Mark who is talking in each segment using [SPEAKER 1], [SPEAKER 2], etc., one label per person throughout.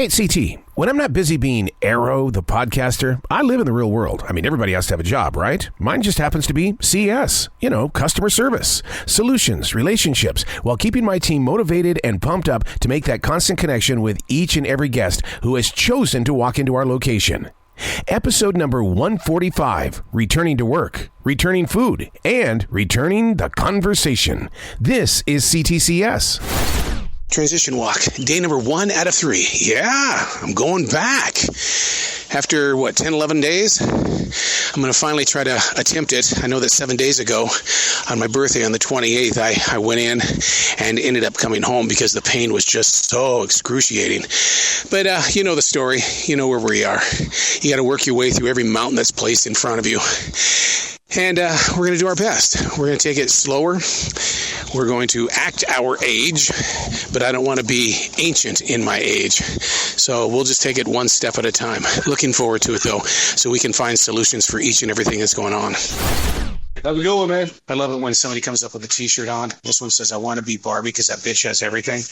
[SPEAKER 1] Hey, it's CT. When I'm not busy being Arroe, the podcaster, I live in the real world. I mean, everybody has to have a job, right? Mine just happens to be CS. Customer service, solutions, relationships, while keeping my team motivated and pumped up to make that constant connection with each and every guest who has chosen to walk into our location. Episode number 145, returning to work, returning food, and returning the conversation. This is C.T.C.S.
[SPEAKER 2] Transition walk, day number 1 out of 3. Yeah, I'm going back. After, 10, 11 days? I'm going to finally try to attempt it. I know that 7 days ago, on my birthday on the 28th, I went in and ended up coming home because the pain was just so excruciating. But you know the story. You know where we are. You got to work your way through every mountain that's placed in front of you. And we're going to do our best. We're going to take it slower. We're going to act our age, but I don't want to be ancient in my age. So we'll just take it one step at a time. Looking forward to it, though, so we can find solutions for each and everything that's going on.
[SPEAKER 3] How's it going, man?
[SPEAKER 2] I love it when somebody comes up with a T-shirt on. This one says, "I want to be Barbie because that bitch has everything."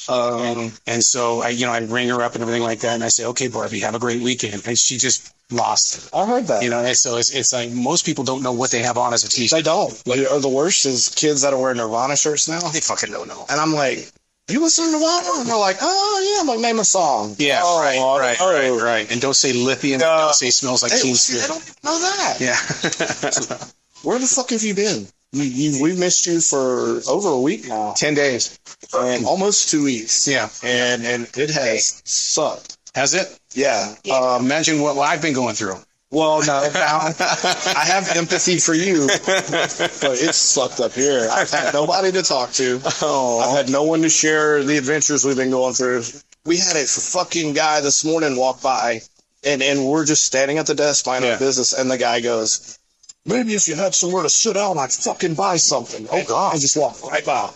[SPEAKER 2] And so I ring her up and everything like that, and I say, "Okay, Barbie, have a great weekend." And she just lost.
[SPEAKER 3] I heard that.
[SPEAKER 2] And so it's like most people don't know what they have on as a T-shirt.
[SPEAKER 3] They don't. Or the worst is kids that are wearing Nirvana shirts now.
[SPEAKER 2] They fucking don't know.
[SPEAKER 3] And I'm like, "You listen to Nirvana?" And they're like, "Oh yeah." I'm like, "Name a song."
[SPEAKER 2] Yeah,
[SPEAKER 3] all
[SPEAKER 2] right. And don't say lithium. Don't say smells like Teen Spirit.
[SPEAKER 3] I don't even know that.
[SPEAKER 2] Yeah.
[SPEAKER 3] Where the fuck have you been? We missed you for over a week now.
[SPEAKER 2] 10 days.
[SPEAKER 3] And almost 2 weeks.
[SPEAKER 2] Yeah.
[SPEAKER 3] And it has sucked.
[SPEAKER 2] Has it?
[SPEAKER 3] Yeah.
[SPEAKER 2] Imagine what I've been going through.
[SPEAKER 3] Well, no, I have empathy for you, but it's sucked up here. I've had nobody to talk to.
[SPEAKER 2] Oh.
[SPEAKER 3] I've had no one to share the adventures we've been going through. We had a fucking guy this morning walk by, and we're just standing at the desk minding our business, and the guy goes, "Maybe if you had somewhere to sit down, I'd fucking buy something." Oh, God. I just walked right by.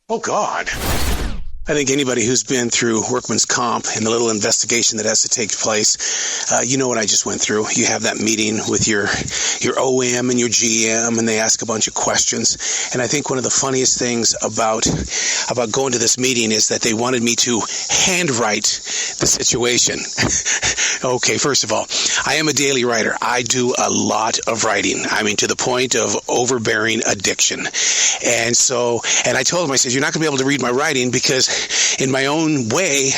[SPEAKER 2] Oh, God. I think anybody who's been through workman's comp and the little investigation that has to take place, you know what I just went through. You have that meeting with your OM and your GM, and they ask a bunch of questions. And I think one of the funniest things about going to this meeting is that they wanted me to handwrite the situation. Okay, first of all, I am a daily writer. I do a lot of writing. I mean, to the point of overbearing addiction. And I told them, I said, "You're not going to be able to read my writing because in my own way,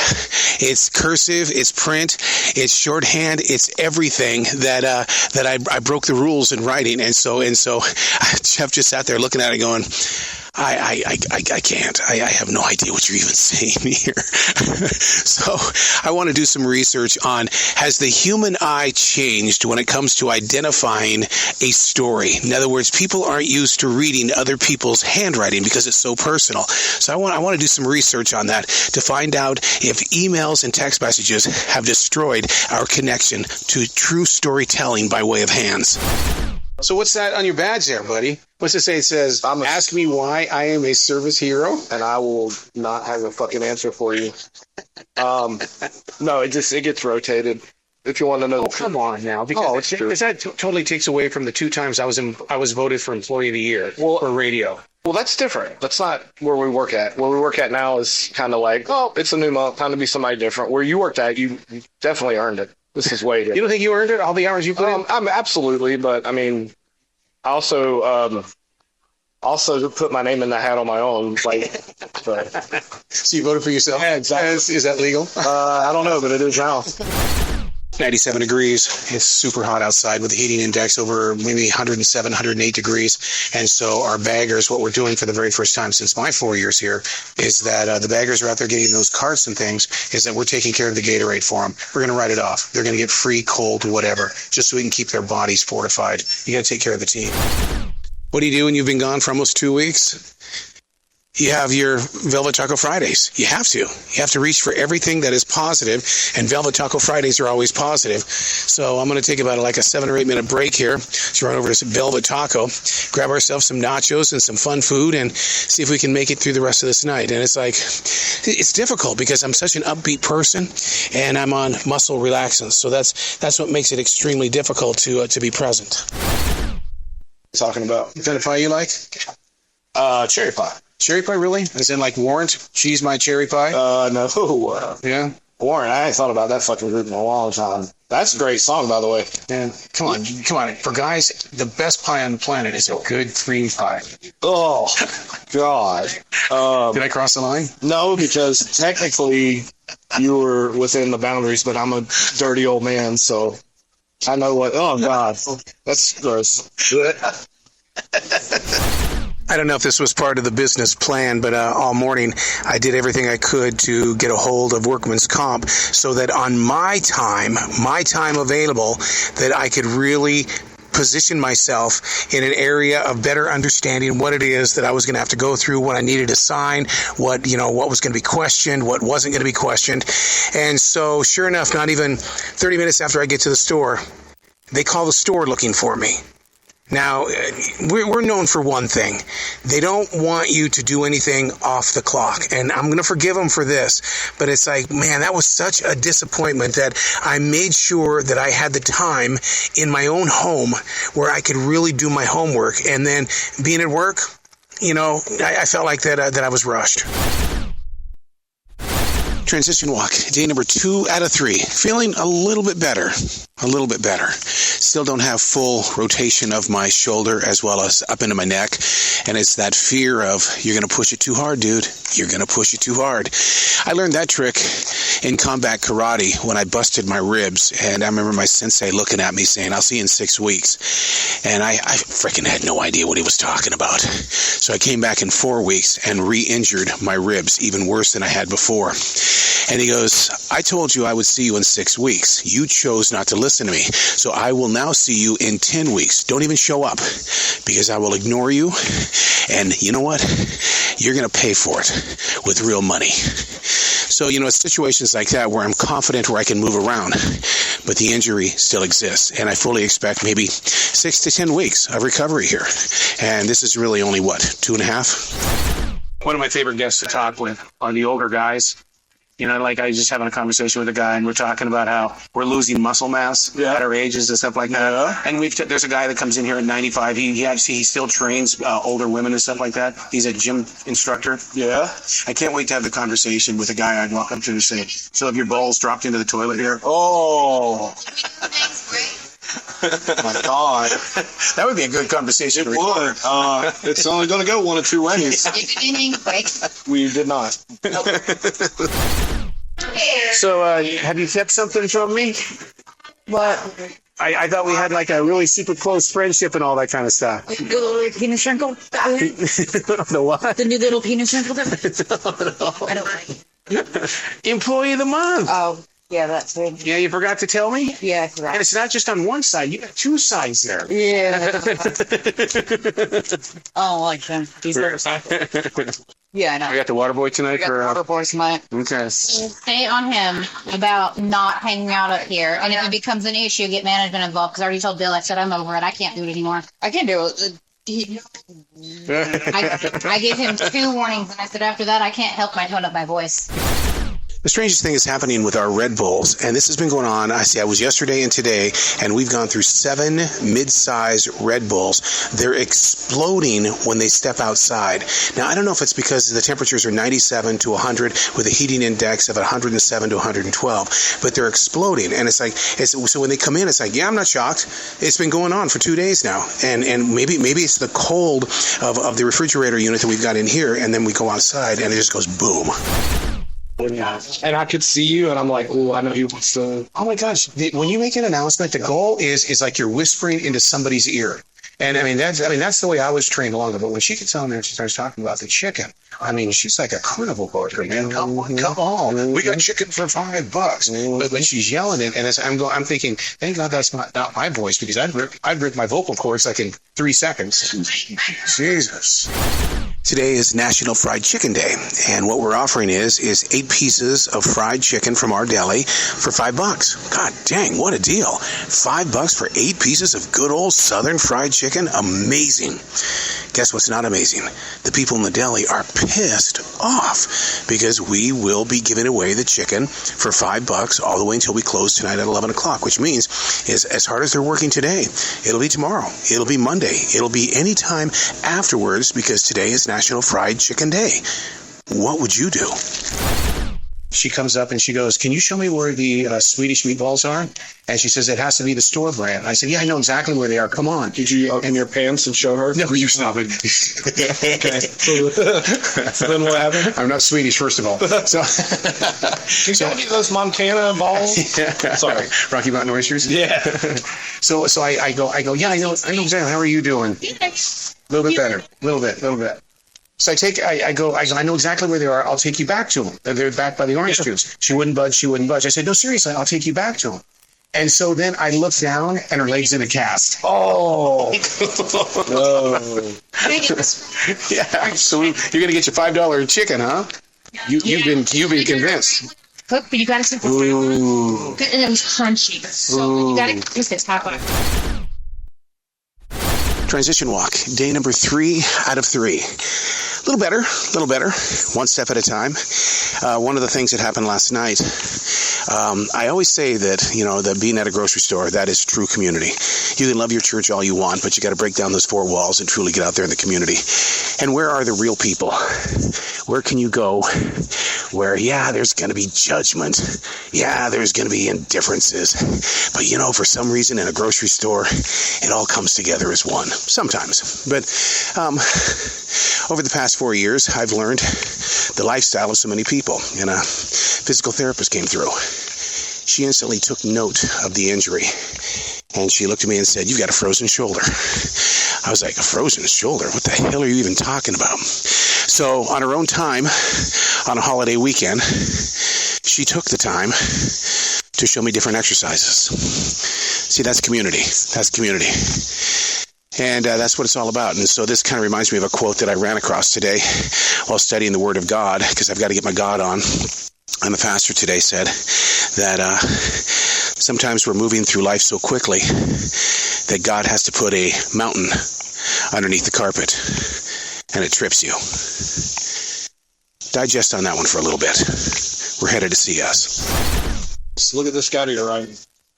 [SPEAKER 2] it's cursive, it's print, it's shorthand, it's everything that I broke the rules in writing." And so Jeff just sat there looking at it going, I can't. I have no idea what you're even saying here. So I want to do some research on, has the human eye changed when it comes to identifying a story? In other words, people aren't used to reading other people's handwriting because it's so personal. So I want to do some research on that to find out if emails and text messages have destroyed our connection to true storytelling by way of hands. So what's that on your badge there, buddy? What's it say? It says, "Ask me why I am a service hero."
[SPEAKER 3] And I will not have a fucking answer for you. No, it gets rotated. If you want to know.
[SPEAKER 2] Oh, come on now.
[SPEAKER 3] It's true.
[SPEAKER 2] Because that totally takes away from the 2 times I was voted for Employee of the Year for radio.
[SPEAKER 3] Well, that's different. That's not where we work at. Where we work at now is kind of like, oh, it's a new month, time to be somebody different. Where you worked at, you definitely earned it. This is way different.
[SPEAKER 2] You don't think you earned it, all the hours you put in?
[SPEAKER 3] Absolutely, but I mean, I also put my name in the hat on my own.
[SPEAKER 2] So you voted for yourself?
[SPEAKER 3] Yeah, exactly.
[SPEAKER 2] Is that legal?
[SPEAKER 3] I don't know, but it is now.
[SPEAKER 2] 97 degrees. It's super hot outside with the heating index over maybe 107, 108 degrees. And so our baggers, what we're doing for the very first time since my 4 years here, is that the baggers are out there getting those carts and things, is that we're taking care of the Gatorade for them. We're going to write it off. They're going to get free, cold, whatever, just so we can keep their bodies fortified. You got to take care of the team. What do you do when you've been gone for almost 2 weeks? You have your Velvet Taco Fridays. You have to. You have to reach for everything that is positive, and Velvet Taco Fridays are always positive. So I'm going to take about a 7 or 8 minute break here to run over to Velvet Taco, grab ourselves some nachos and some fun food, and see if we can make it through the rest of this night. And it's difficult because I'm such an upbeat person, and I'm on muscle relaxants. So that's what makes it extremely difficult to be present.
[SPEAKER 3] Talking about.
[SPEAKER 2] What kind of pie you like?
[SPEAKER 3] Cherry pie.
[SPEAKER 2] Cherry pie, really? As in like Warrant? She's my cherry pie?
[SPEAKER 3] No.
[SPEAKER 2] Yeah?
[SPEAKER 3] Warren, I ain't thought about that fucking group in a long time. That's a great song, by the way.
[SPEAKER 2] Man, come on. For guys, the best pie on the planet is a good cream pie.
[SPEAKER 3] Oh, God.
[SPEAKER 2] Did I cross the line?
[SPEAKER 3] No, because technically you were within the boundaries, but I'm a dirty old man, so I know what. Oh, God. That's gross.
[SPEAKER 2] I don't know if this was part of the business plan, but all morning I did everything I could to get a hold of workman's comp so that on my time available, that I could really position myself in an area of better understanding what it is that I was going to have to go through, what I needed to sign, what was going to be questioned, what wasn't going to be questioned. And so sure enough, not even 30 minutes after I get to the store, they call the store looking for me. Now, we're known for one thing. They don't want you to do anything off the clock. And I'm going to forgive them for this. But it's like, man, that was such a disappointment that I made sure that I had the time in my own home where I could really do my homework. And then being at work, I felt like that I was rushed. Transition walk, day number 2 out of 3. Feeling a little bit better. Still don't have full rotation of my shoulder as well as up into my neck. And it's that fear of, you're going to push it too hard, dude. You're going to push it too hard. I learned that trick in combat karate when I busted my ribs. And I remember my sensei looking at me saying, I'll see you in 6 weeks. And I freaking had no idea what he was talking about. So I came back in 4 weeks and re-injured my ribs even worse than I had before. And he goes, I told you I would see you in 6 weeks. You chose not to listen to me. So I will now see you in 10 weeks. Don't even show up because I will ignore you. And you know what? You're going to pay for it with real money. So, it's situations like that where I'm confident where I can move around, but the injury still exists. And I fully expect maybe 6 to 10 weeks of recovery here. And this is really only, 2.5? One of my favorite guests to talk with are the older guys. Like I was just having a conversation with a guy, and we're talking about how we're losing muscle mass at our ages and stuff like that. Yeah. And there's a guy that comes in here at 95. He still trains older women and stuff like that. He's a gym instructor. Yeah. I can't wait to have the conversation with a guy I'd walk up to and say, so have your balls dropped into the toilet here? Oh. My God. That would be a good conversation.
[SPEAKER 3] It would. It's only going to go one of two ways. We did not.
[SPEAKER 2] So, have you kept something from me?
[SPEAKER 4] What?
[SPEAKER 2] I thought we had like a really super close friendship and all that kind of stuff.
[SPEAKER 4] The little penis wrinkle?
[SPEAKER 2] The what?
[SPEAKER 4] The new little penis wrinkle?
[SPEAKER 2] No.
[SPEAKER 4] I don't like.
[SPEAKER 2] Employee of the month.
[SPEAKER 4] Oh. Yeah, that's good.
[SPEAKER 2] Yeah, you forgot to tell me?
[SPEAKER 4] Yeah, I forgot.
[SPEAKER 2] And it's not just on one side. You got 2 sides there.
[SPEAKER 4] Yeah. I don't like them. Yeah, I know.
[SPEAKER 2] We got the water boy tonight.
[SPEAKER 4] We got the water boy tonight.
[SPEAKER 2] Okay.
[SPEAKER 5] Stay on him about not hanging out up here. And if it becomes an issue, get management involved. Because I already told Bill, I said, I'm over it. I can't do it anymore.
[SPEAKER 4] I can't do it.
[SPEAKER 5] I gave him 2 warnings. And I said, after that, I can't help my tone up my voice.
[SPEAKER 2] The strangest thing is happening with our Red Bulls, and this has been going on. I was yesterday and today, and we've gone through 7 mid-size Red Bulls. They're exploding when they step outside. Now, I don't know if it's because the temperatures are 97 to 100 with a heating index of 107 to 112, but they're exploding. And so when they come in, it's like, yeah, I'm not shocked. It's been going on for 2 days now, and maybe it's the cold of the refrigerator unit that we've got in here, and then we go outside, and it just goes boom.
[SPEAKER 3] Yeah. And I could see you, and I'm like, oh, I know he wants to.
[SPEAKER 2] Oh my gosh! When you make an announcement, the goal is like you're whispering into somebody's ear. And that's the way I was trained along. But when she gets on there and she starts talking about the chicken, she's like a carnival worker, man. Come on, we got chicken for $5. But she's yelling it, and I'm thinking, thank God that's not my voice, because I'd rip my vocal cords like in 3 seconds. Jesus. Today is National Fried Chicken Day, and what we're offering is 8 pieces of fried chicken from our deli for $5. God dang, what a deal. $5 for 8 pieces of good old Southern fried chicken? Amazing. Guess what's not amazing? The people in the deli are pissed off because we will be giving away the chicken for $5 all the way until we close tonight at 11 o'clock, which means is as hard as they're working today, it'll be tomorrow, it'll be Monday, it'll be any time afterwards, because today is National Fried Chicken Day. What would you do? she comes up and she goes, "Can you show me where the Swedish meatballs are?" And she says, "It has to be the store brand." I said, "Yeah, I know exactly where they are. Come on."
[SPEAKER 3] Did you open your pants and show her?
[SPEAKER 2] No, you stop it.
[SPEAKER 3] Okay. So then what happened?
[SPEAKER 2] I'm not Swedish, first of all. So,
[SPEAKER 3] Can you show me those Montana balls? Sorry.
[SPEAKER 2] Rocky Mountain oysters.
[SPEAKER 3] Yeah.
[SPEAKER 2] So I go. Yeah, I know exactly. How are you doing? A little bit better. A little bit. So I go, I know exactly where they are. I'll take you back to them. They're back by the orange juice. She wouldn't budge. I said, "No, seriously, I'll take you back to them." And so then I look down and her leg's in a cast.
[SPEAKER 3] Oh. No.
[SPEAKER 2] Yeah, absolutely. You're going to get your $5 chicken, huh? You've been convinced.
[SPEAKER 5] Cook, but you gotta see
[SPEAKER 2] Ooh.
[SPEAKER 5] and it was crunchy. So you gotta just get top on.
[SPEAKER 2] Transition walk, day number 3 out of 3. A little better, one step at a time. One of the things that happened last night, I always say that, that being at a grocery store, that is true community. You can love your church all you want, but you got to break down those 4 walls and truly get out there in the community. And where are the real people? Where can you go where, there's going to be judgment. There's going to be indifferences. But, for some reason in a grocery store, it all comes together as one. Sometimes. But over the past 4 years, I've learned the lifestyle of so many people. And a physical therapist came through. She instantly took note of the injury. And she looked at me and said, "You've got a frozen shoulder." I was like, "A frozen shoulder? What the hell are you even talking about?" So on her own time, on a holiday weekend, she took the time to show me different exercises. See, that's community. And that's what it's all about. And so this kind of reminds me of a quote that I ran across today while studying the Word of God, because I've got to get my God on. And the pastor today said that sometimes we're moving through life so quickly that God has to put a mountain underneath the carpet, and it trips you. Digest on that one for a little bit. We're headed to C.S.
[SPEAKER 3] So look at this guy to your right.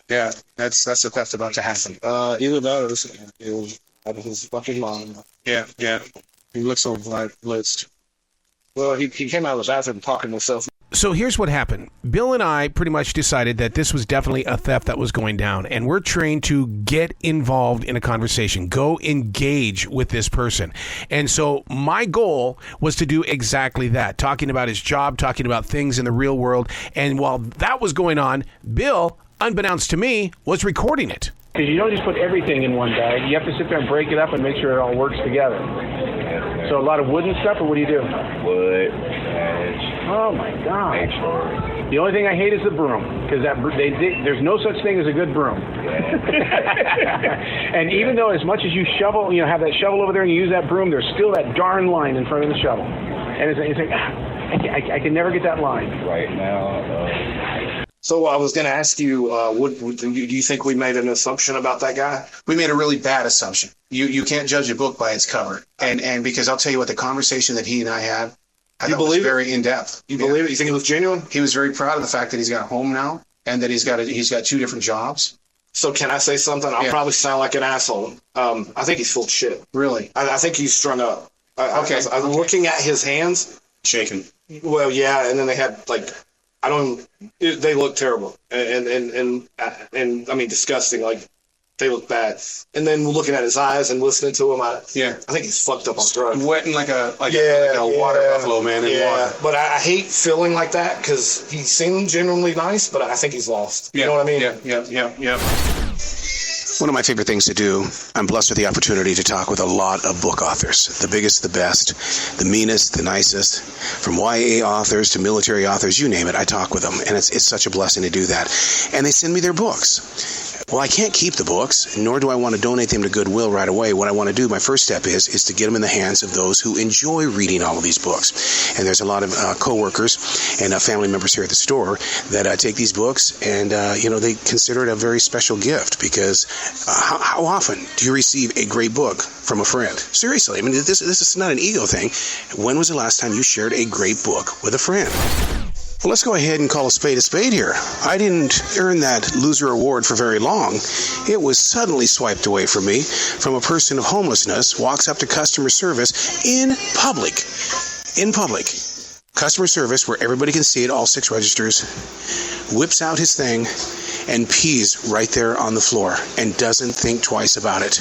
[SPEAKER 2] Yeah, that's the theft about to happen.
[SPEAKER 3] Either that or it was out of his fucking mind.
[SPEAKER 2] Yeah. He looks so blitzed.
[SPEAKER 3] Well, he came out of the bathroom talking to himself.
[SPEAKER 1] So here's what happened. Bill and I pretty much decided that this was definitely a theft that was going down, and we're trained to get involved in a conversation, go engage with this person. And so my goal was to do exactly that, talking about his job, talking about things in the real world. And while that was going on, Bill, unbeknownst to me, was recording it.
[SPEAKER 6] Because you don't just put everything in one bag. You have to sit there and break it up and make sure it all works together. So a lot of wooden stuff, or what do you do?
[SPEAKER 7] Wood, ash.
[SPEAKER 6] Oh my God! The only thing I hate is the broom, because there's no such thing as a good broom. And even though as much as you shovel, have that shovel over there and you use that broom, there's still that darn line in front of the shovel, and it's like I can never get that line.
[SPEAKER 7] Right now.
[SPEAKER 3] So I was going to ask you, do you think we made an assumption about that guy?
[SPEAKER 2] We made a really bad assumption. You can't judge a book by its cover. And because I'll tell you what, the conversation that he and I had, I thought was very in-depth.
[SPEAKER 3] You believe it? You think it was genuine?
[SPEAKER 2] He was very proud of the fact that he's got a home now and that he's got 2 different jobs.
[SPEAKER 3] So can I say something? I'll probably sound like an asshole. I think he's full of shit.
[SPEAKER 2] Really?
[SPEAKER 3] I think he's strung up.
[SPEAKER 2] Okay.
[SPEAKER 3] I'm looking at his hands.
[SPEAKER 2] Shaking.
[SPEAKER 3] Well, yeah, and then they had they look terrible. And I mean, disgusting. Like, they look bad. And then looking at his eyes and listening to him, I think he's fucked up on drugs.
[SPEAKER 2] Wetting like a water buffalo, man, in water.
[SPEAKER 3] But I hate feeling like that because he seemed genuinely nice, but I think he's lost. You know what I mean?
[SPEAKER 2] Yeah. One of my favorite things to do, I'm blessed with the opportunity to talk with a lot of book authors, the biggest, the best, the meanest, the nicest, from YA authors to military authors, you name it, I talk with them, and it's such a blessing to do that. And they send me their books. Well, I can't keep the books, nor do I want to donate them to Goodwill right away. What I want to do, my first step is to get them in the hands of those who enjoy reading all of these books. And there's a lot of coworkers and family members here at the store that take these books and, they consider it a very special gift because how often do you receive a great book from a friend? Seriously, I mean, this is not an ego thing. When was the last time you shared a great book with a friend? Well, let's go ahead and call a spade here. I didn't earn that loser award for very long. It was suddenly swiped away from me from a person of homelessness walks up to customer service in public. Customer service, where everybody can see it, all 6 registers, whips out his thing and pees right there on the floor and doesn't think twice about it.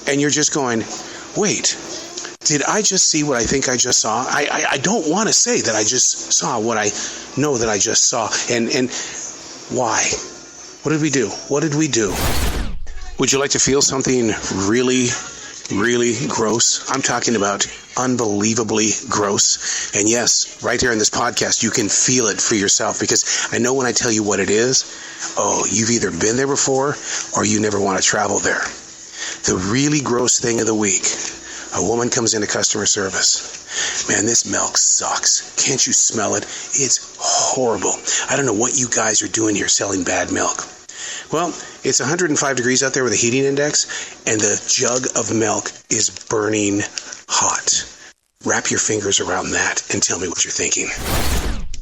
[SPEAKER 2] And you're just going, wait, did I just see what I think I just saw? I don't want to say that I just saw what I know that I just saw. And why? What did we do? What did we do? Would you like to feel something really, really gross? I'm talking about unbelievably gross. And yes, right here in this podcast, you can feel it for yourself, because I know when I tell you what it is, you've either been there before or you never want to travel there. The really gross thing of the week. A woman comes into customer service. Man, this milk sucks. Can't you smell it? It's horrible. I don't know what you guys are doing here selling bad milk. Well, it's 105 degrees out there with a heating index, and the jug of milk is burning hot. Wrap your fingers around that and tell me what you're thinking.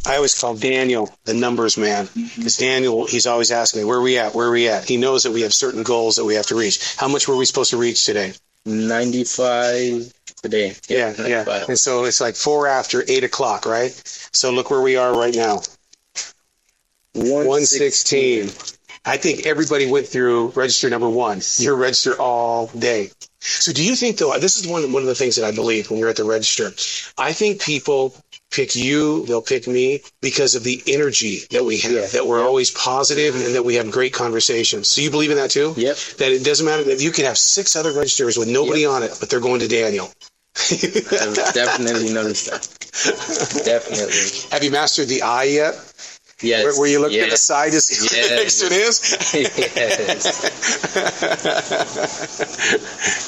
[SPEAKER 2] I always call Daniel the numbers man, because Daniel, he's always asking me, where are we at? Where are we at? He knows that we have certain goals that we have to reach. How much were we supposed to reach today?
[SPEAKER 7] 95 today.
[SPEAKER 2] Yeah. And so it's like 4 after 8 o'clock, right? So look where we are right now. 116. I think everybody went through register number 1. You're register all day. So do you think, though, this is one of the things that I believe when you're at the register, I think people pick you, they'll pick me because of the energy that we have, that we're always positive and that we have great conversations. So you believe in that too?
[SPEAKER 7] Yep.
[SPEAKER 2] That it doesn't matter that you could have 6 other registers with nobody on it, but they're going to Daniel.
[SPEAKER 7] I've definitely noticed that. Definitely.
[SPEAKER 2] Have you mastered the eye yet?
[SPEAKER 7] Yes.
[SPEAKER 2] Where you look at the side to see what the next one is?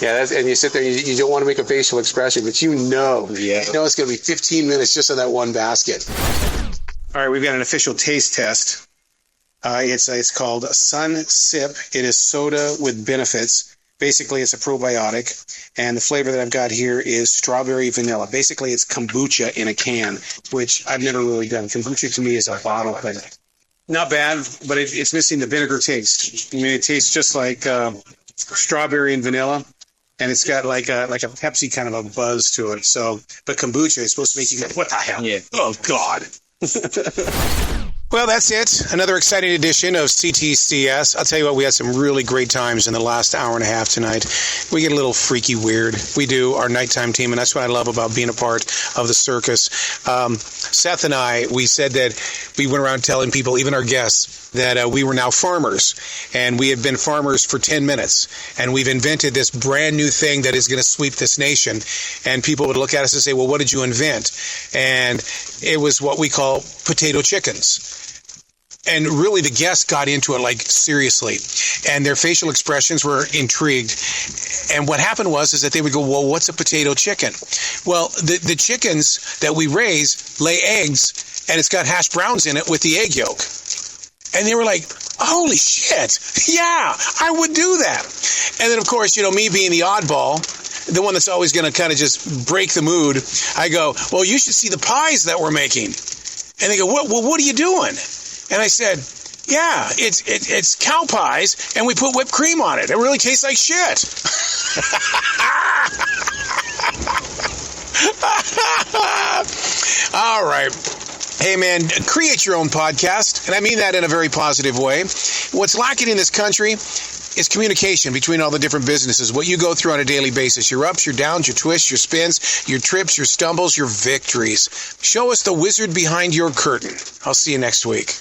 [SPEAKER 7] Yes.
[SPEAKER 2] And you sit there, you don't want to make a facial expression, but you know it's going to be 15 minutes just on that one basket. All right, we've got an official taste test. It's called Sun Sip. It is soda with benefits. Basically, it's a probiotic, and the flavor that I've got here is strawberry vanilla. Basically, it's kombucha in a can, which I've never really done. Kombucha to me is a bottle thing. Not bad, but it's missing the vinegar taste. I mean, it tastes just like strawberry and vanilla, and it's got like a Pepsi kind of a buzz to it. So, but kombucha is supposed to make you go, what the hell? Yeah. Oh, God. Well, that's it. Another exciting edition of C.T.C.S. I'll tell you what, we had some really great times in the last hour and a half tonight. We get a little freaky weird. We do, our nighttime team, and that's what I love about being a part of the circus. Seth and I, we said that we went around telling people, even our guests, that we were now farmers, and we had been farmers for 10 minutes, and we've invented this brand new thing that is going to sweep this nation. And people would look at us and say, well, what did you invent? And it was what we call potato chickens. And really, the guests got into it, like, seriously. And their facial expressions were intrigued. And what happened was that they would go, well, what's a potato chicken? Well, the chickens that we raise lay eggs, and it's got hash browns in it with the egg yolk. And they were like, holy shit, yeah, I would do that. And then, of course, me being the oddball, the one that's always going to kind of just break the mood, I go, well, you should see the pies that we're making. And they go, what are you doing? And I said, yeah, it's cow pies, and we put whipped cream on it. It really tastes like shit. All right. Hey, man, create your own podcast, and I mean that in a very positive way. What's lacking in this country is communication between all the different businesses, what you go through on a daily basis, your ups, your downs, your twists, your spins, your trips, your stumbles, your victories. Show us the wizard behind your curtain. I'll see you next week.